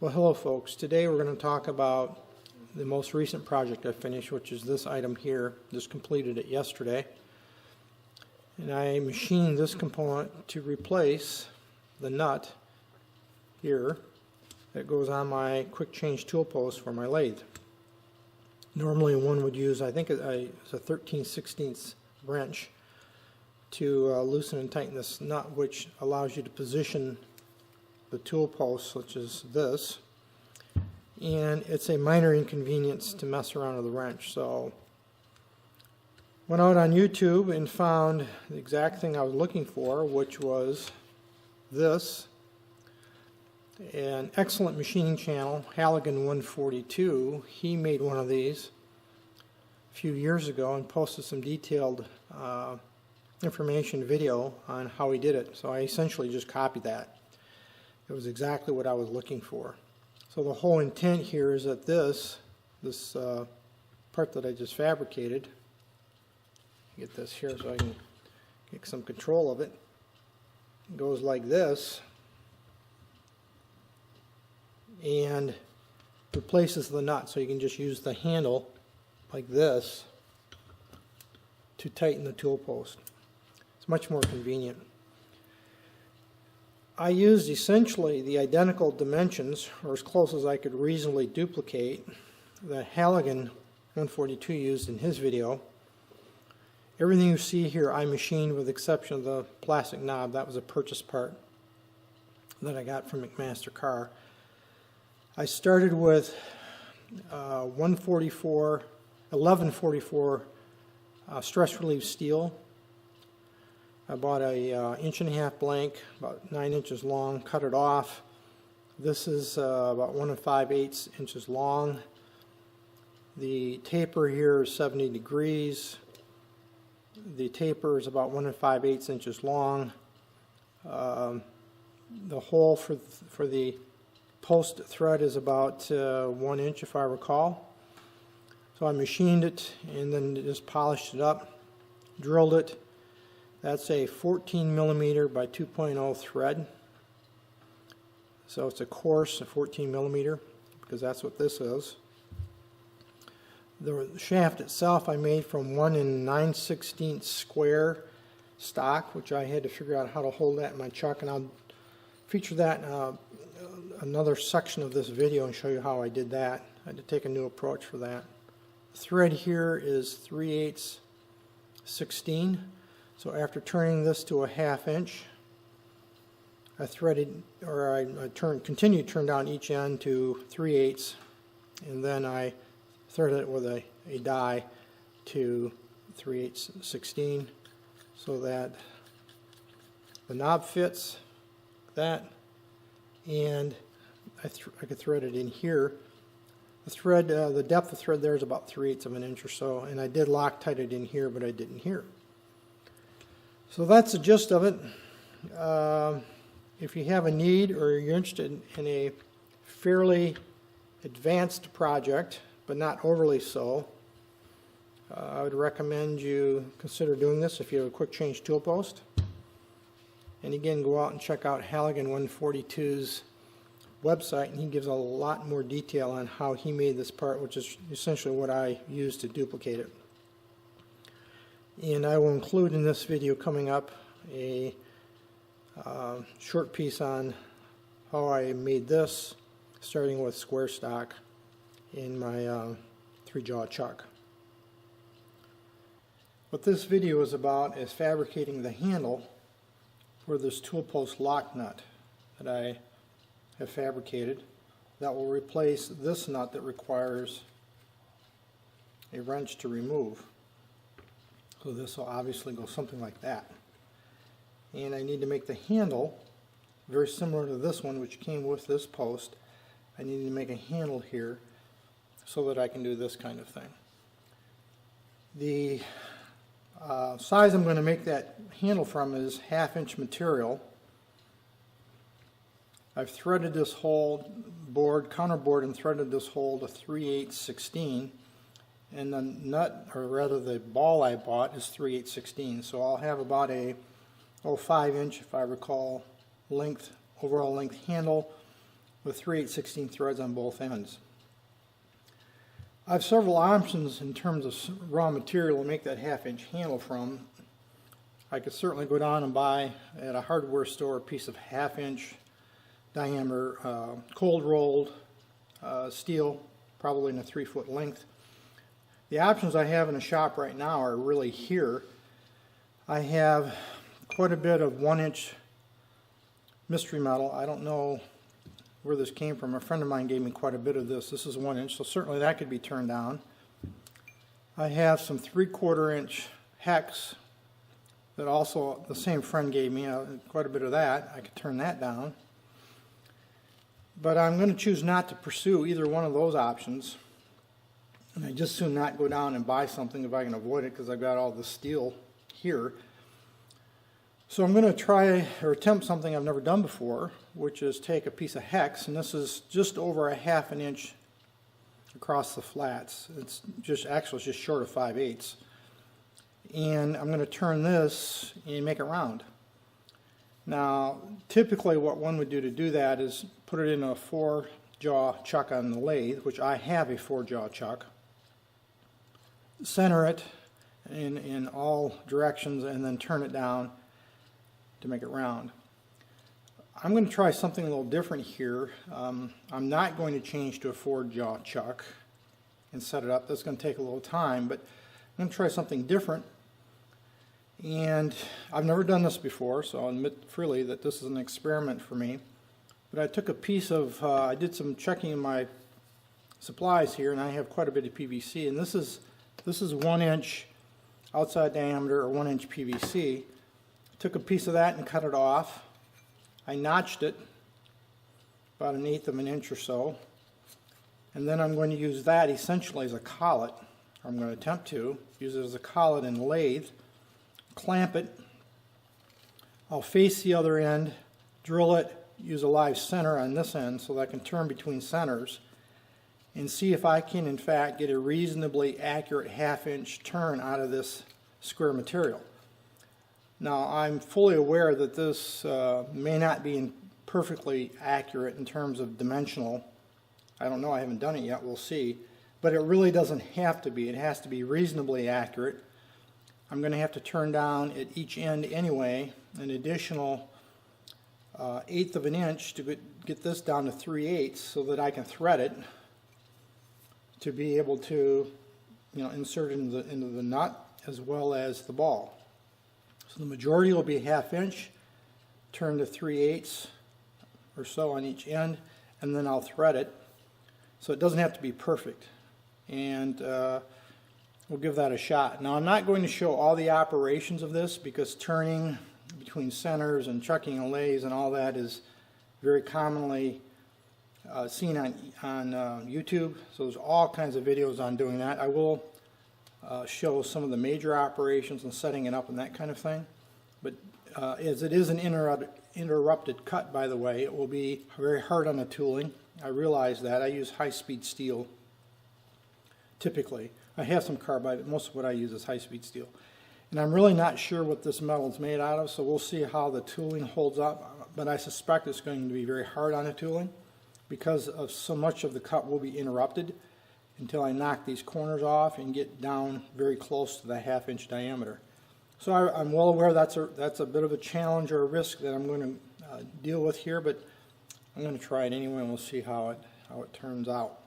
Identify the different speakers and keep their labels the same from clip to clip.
Speaker 1: Well, hello folks. Today we're going to talk about the most recent project I finished, which is this item here. Just completed it yesterday. And I machined this component to replace the nut here that goes on my quick change tool post for my lathe. Normally one would use, I think it's a 13/16 wrench to loosen and tighten this nut, which allows you to position the tool post, such as this, and it's a minor inconvenience to mess around with the wrench. So went out on YouTube and found the exact thing I was looking for, which was this. An excellent machining channel, Halligan 142, he made one of these a few years ago and posted some detailed information video on how he did it. So I essentially just copied that. It was exactly what I was looking for. So the whole intent here is that this part that I just fabricated, get this here so I can get some control of it, goes like this and replaces the nut. So you can just use the handle like this to tighten the tool post. It's much more convenient. I used essentially the identical dimensions, or as close as I could reasonably duplicate, that Halligan 142 used in his video. Everything you see here I machined with the exception of the plastic knob. That was a purchase part that I got from McMaster Car. I started with 1144 stress relief steel. I bought a 1.5" blank, about 9 inches long, cut it off. This is about 1 5/8 inches long. The taper here is 70 degrees. The taper is about 1 5/8 inches long. The hole for the post thread is about 1 inch, if I recall. So I machined it and then just polished it up, drilled it. That's a 14 millimeter by 2.0 thread. So it's a coarse 14 millimeter, because that's what this is. The shaft itself I made from 1 9/16 square stock, which I had to figure out how to hold that in my chuck, and I'll feature that in another section of this video and show you how I did that. I had to take a new approach for that. The thread here is 3/8 16. So after turning this to a 1/2 inch, I threaded, or I continued to turn down each end to 3/8, and then I threaded it with a die to 3/8 16, so that the knob fits that, and I could thread it in here. The thread, the depth of thread there is about 3/8 of an inch or so, and I did Loctite it in here, but I didn't here. So that's the gist of it. If you have a need or you're interested in a fairly advanced project, but not overly so, I would recommend you consider doing this if you have a quick change tool post. And again, go out and check out Halligan 142's website, and he gives a lot more detail on how he made this part, which is essentially what I used to duplicate it. And I will include in this video coming up a short piece on how I made this, starting with square stock in my 3-jaw chuck. What this video is about is fabricating the handle for this tool post lock nut that I have fabricated that will replace this nut that requires a wrench to remove. So this will obviously go something like that. And I need to make the handle very similar to this one, which came with this post. I need to make a handle here so that I can do this kind of thing. The size I'm going to make that handle from is 1/2 inch material. I've threaded this whole board, counterboard, and threaded this hole to 3/8 16. And the nut, or rather the ball I bought, is 3/8 16. So I'll have about a 5 inch, if I recall, length, overall length handle with 3/8/16 threads on both ends. I have several options in terms of raw material to make that 1/2-inch handle from. I could certainly go down and buy at a hardware store a piece of 1/2-inch diameter cold rolled steel, probably in a 3-foot length. The options I have in the shop right now are really here. I have quite a bit of 1-inch mystery metal. I don't know where this came from. A friend of mine gave me quite a bit of this. This is 1-inch, so certainly that could be turned down. I have some 3/4-inch hex that also the same friend gave me, quite a bit of that. I could turn that down. But I'm going to choose not to pursue either one of those options. And I just soon not go down and buy something if I can avoid it, because I've got all the steel here. So I'm going to try or attempt something I've never done before, which is take a piece of hex, and this is just over a 1/2 inch across the flats. It's just short of 5/8. And I'm going to turn this and make it round. Now, typically what one would do to do that is put it in a 4-jaw chuck on the lathe, which I have a 4-jaw chuck. Center it in all directions and then turn it down to make it round. I'm going to try something a little different here. I'm not going to change to a 4-jaw chuck and set it up. That's going to take a little time, but I'm going to try something different. And I've never done this before, so I'll admit freely that this is an experiment for me. But I took a piece of, I did some checking in my supplies here, and I have quite a bit of PVC, and this is 1-inch outside diameter or 1-inch PVC. Took a piece of that and cut it off. I notched it about 1/8 of an inch or so, and then I'm going to use that essentially as a collet. I'm going to attempt to use it as a collet in the lathe, clamp it. I'll face the other end, drill it, use a live center on this end so that I can turn between centers and see if I can in fact get a reasonably accurate 1/2-inch turn out of this square material. Now, I'm fully aware that this may not be perfectly accurate in terms of dimensional. I don't know, I haven't done it yet, we'll see. But it really doesn't have to be. It has to be reasonably accurate. I'm going to have to turn down at each end anyway an additional 1/8 of an inch to get this down to 3/8 so that I can thread it to be able to insert it into the nut as well as the ball. So the majority will be 1/2 inch, turn to 3/8 or so on each end, and then I'll thread it. So it doesn't have to be perfect. And we'll give that a shot. Now, I'm not going to show all the operations of this because turning between centers and chucking and lathes and all that is very commonly seen on YouTube. So there's all kinds of videos on doing that. I will show some of the major operations and setting it up and that kind of thing. But as it is an interrupted cut, by the way, it will be very hard on the tooling. I realize that. I use high-speed steel typically. I have some carbide, but most of what I use is high-speed steel. And I'm really not sure what this metal is made out of, so we'll see how the tooling holds up. But I suspect it's going to be very hard on the tooling because of so much of the cut will be interrupted until I knock these corners off and get down very close to the 1/2-inch diameter. So I'm well aware that's a bit of a challenge or a risk that I'm going to deal with here, but I'm going to try it anyway and we'll see how it turns out.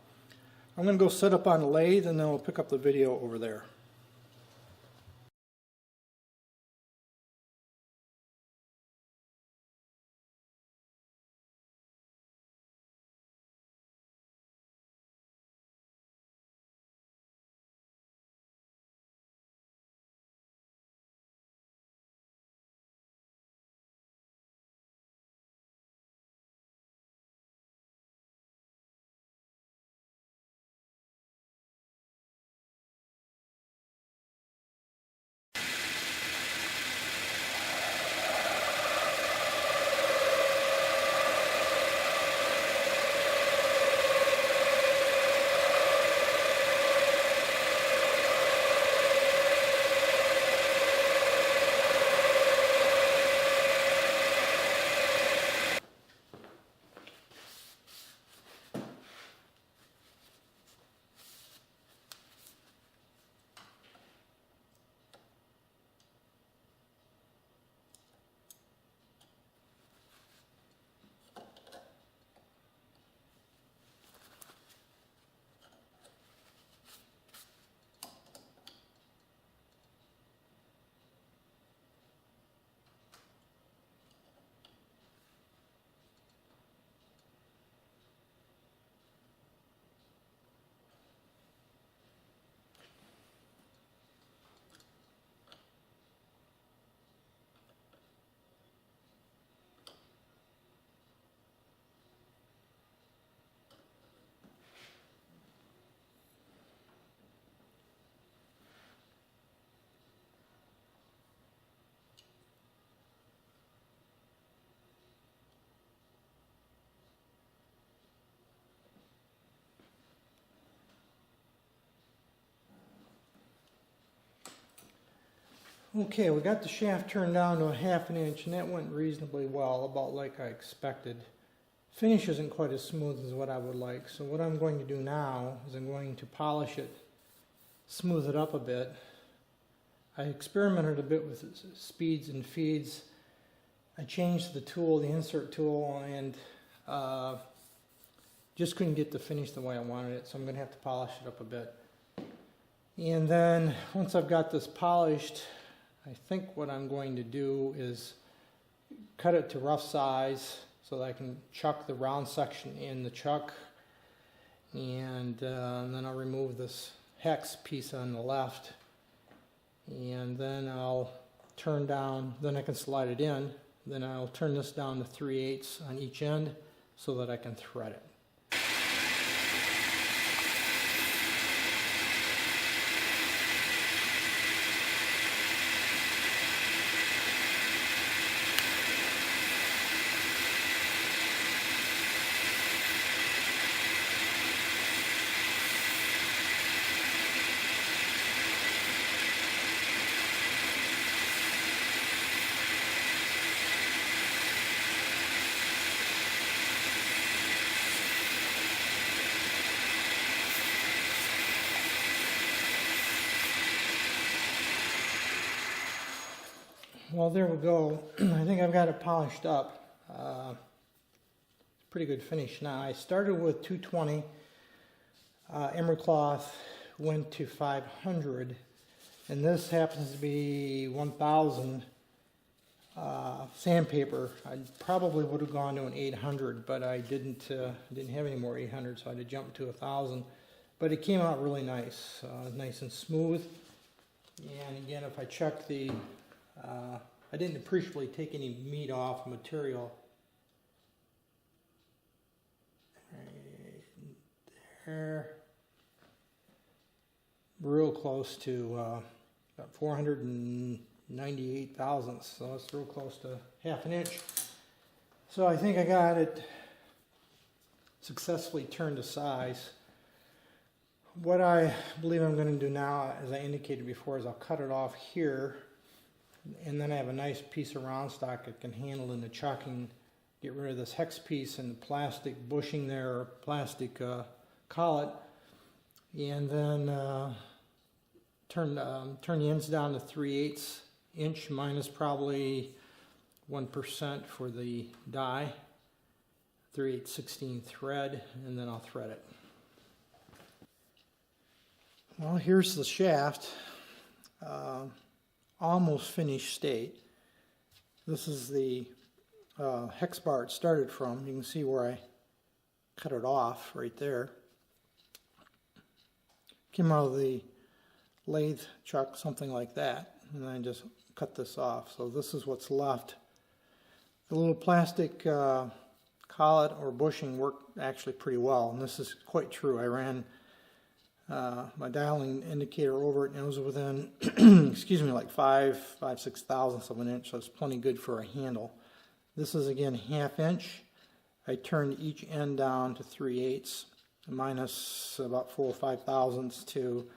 Speaker 1: I'm going to go set up on the lathe and then we'll pick up the video over there. Okay, we got the shaft turned down to a 1/2 inch, and that went reasonably well, about like I expected. Finish isn't quite as smooth as what I would like, so what I'm going to do now is I'm going to polish it, smooth it up a bit. I experimented a bit with speeds and feeds. I changed the tool, the insert tool, and just couldn't get the finish the way I wanted it, so I'm going to have to polish it up a bit. And then once I've got this polished, I think what I'm going to do is cut it to rough size so that I can chuck the round section in the chuck, and then I'll remove this hex piece on the left, and then I'll turn down, then I can slide it in, then I'll turn this down to 3/8 on each end so that I can thread it. Well, there we go. I think I've got it polished up. Pretty good finish now. I started with 220 emery cloth, went to 500, and this happens to be 1000 sandpaper. I probably would have gone to an 800, but I didn't have any more 800, so I had to jump to 1000. But it came out really nice, nice and smooth. And again, if I check the I didn't appreciably take any meat off material. Right there. Real close to about 498 thousandths, so it's real close to 1/2 inch. So I think I got it successfully turned to size. What I believe I'm going to do now, as I indicated before, is I'll cut it off here. And then I have a nice piece of round stock that can handle in the chucking. Get rid of this hex piece and the plastic bushing there, or plastic collet, and then turn the ends down to 3/8 inch minus probably 1% for the die, 3/8 16 thread, and then I'll thread it. Well, here's the shaft. Almost finished state. This is the hex bar it started from. You can see where I cut it off right there. Came out of the lathe chuck, something like that, and I just cut this off. So this is what's left. The little plastic collet or bushing worked actually pretty well, and this is quite true. I ran my dialing indicator over it, and it was within, excuse me, like 6 thousandths of an inch, so it's plenty good for a handle. This is again 1/2 inch. I turned each end down to 3/8, minus about 4 or 5 thousandths to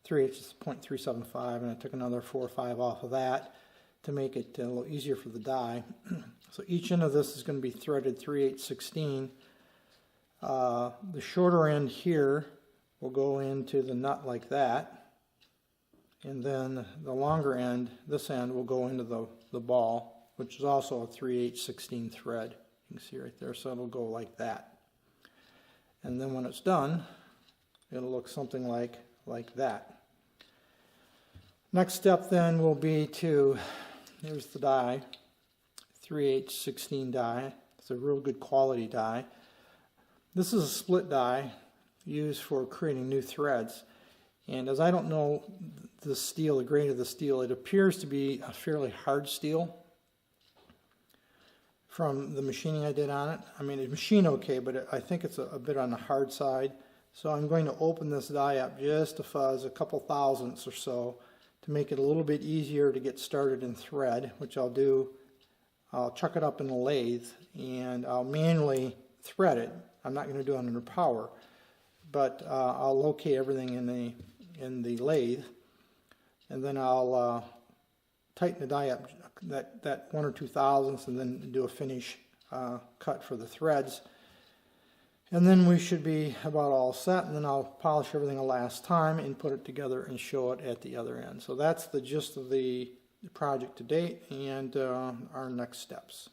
Speaker 1: 3/8 is 0.375, and I took another 4 or 5 off of that to make it a little easier for the die. So each end of this is going to be threaded 3/8 16. The shorter end here will go into the nut like that, and then the longer end, this end, will go into the ball, which is also a 3/8 16 thread. You can see right there, so it'll go like that. And then when it's done, it'll look something like that. Next step then will be to, here's the die, 3/8 16 die. It's a real good quality die. This is a split die used for creating new threads, and as I don't know the steel, the grain of the steel, it appears to be a fairly hard steel from the machining I did on it. I mean, it's machined okay, but I think it's a bit on the hard side. So I'm going to open this die up just a fuzz, a couple thousandths or so, to make it a little bit easier to get started in thread, which I'll do. I'll chuck it up in the lathe and I'll manually thread it. I'm not going to do it under power, but I'll locate everything in the lathe, and then I'll tighten the die up that 1 or 2 thousandths, and then do a finish cut for the threads. And then we should be about all set, and then I'll polish everything a last time and put it together and show it at the other end. So that's the gist of the project to date and our next steps.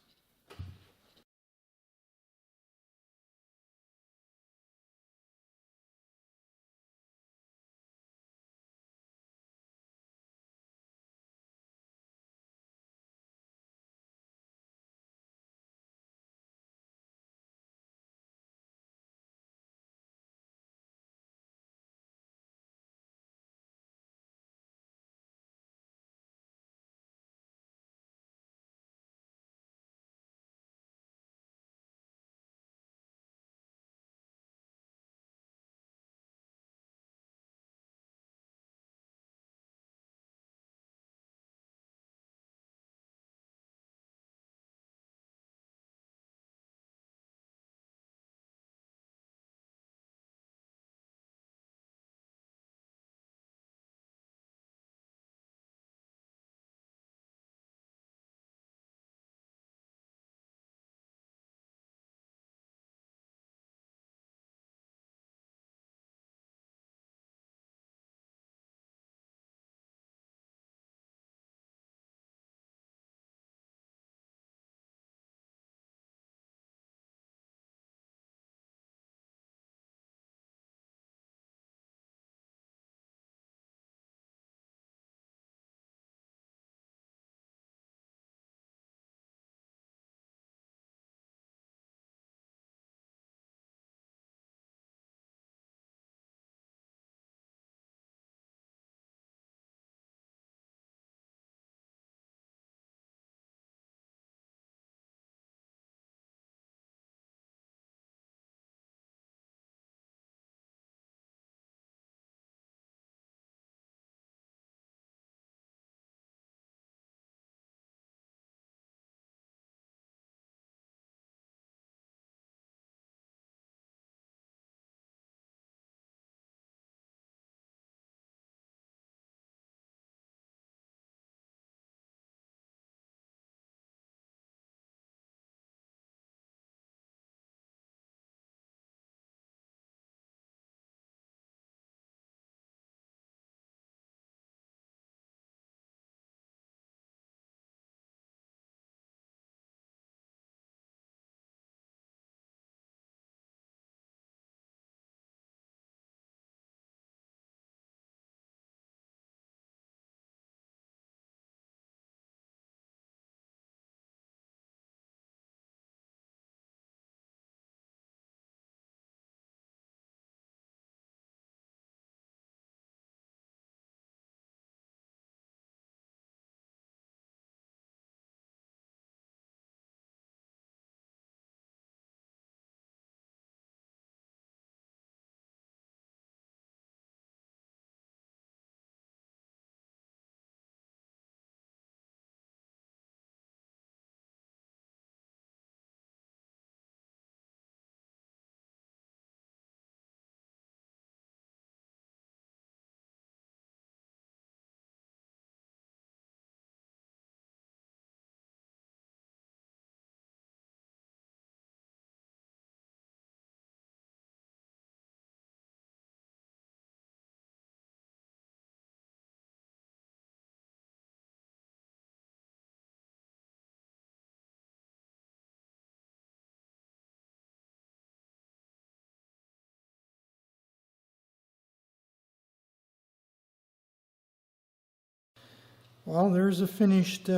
Speaker 1: Well, there's a finished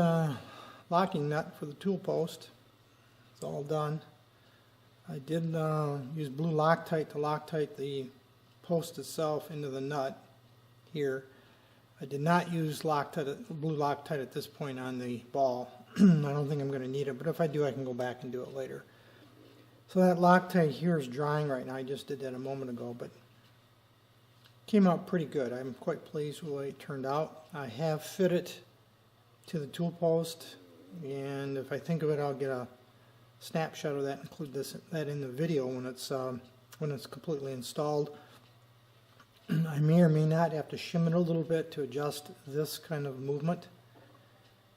Speaker 1: locking nut for the tool post. It's all done. I did use blue Loctite to Loctite the post itself into the nut here. I did not use blue Loctite at this point on the ball. I don't think I'm going to need it, but if I do, I can go back and do it later. So that Loctite here is drying right now. I just did that a moment ago, but came out pretty good. I'm quite pleased with the way it turned out. I have fit it to the tool post, and if I think of it, I'll get a snapshot of that, include that in the video when it's completely installed. I may or may not have to shim it a little bit to adjust this kind of movement.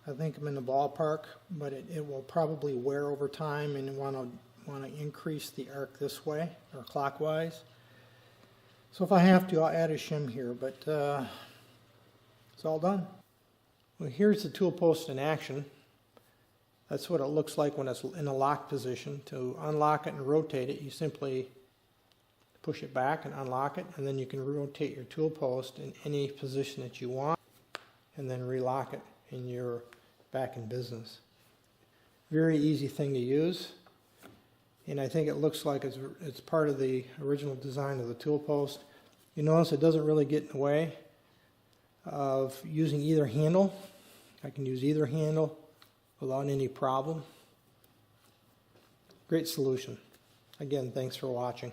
Speaker 1: I think I'm in the ballpark, but it will probably wear over time, and you want to increase the arc this way or clockwise. So if I have to, I'll add a shim here, but it's all done. Well, here's the tool post in action. That's what it looks like when it's in a lock position. To unlock it and rotate it, you simply push it back and unlock it, and then you can rotate your tool post in any position that you want, and then relock it, and you're back in business. Very easy thing to use, and I think it looks like it's part of the original design of the tool post. You notice it doesn't really get in the way of using either handle. I can use either handle without any problem. Great solution. Again, thanks for watching.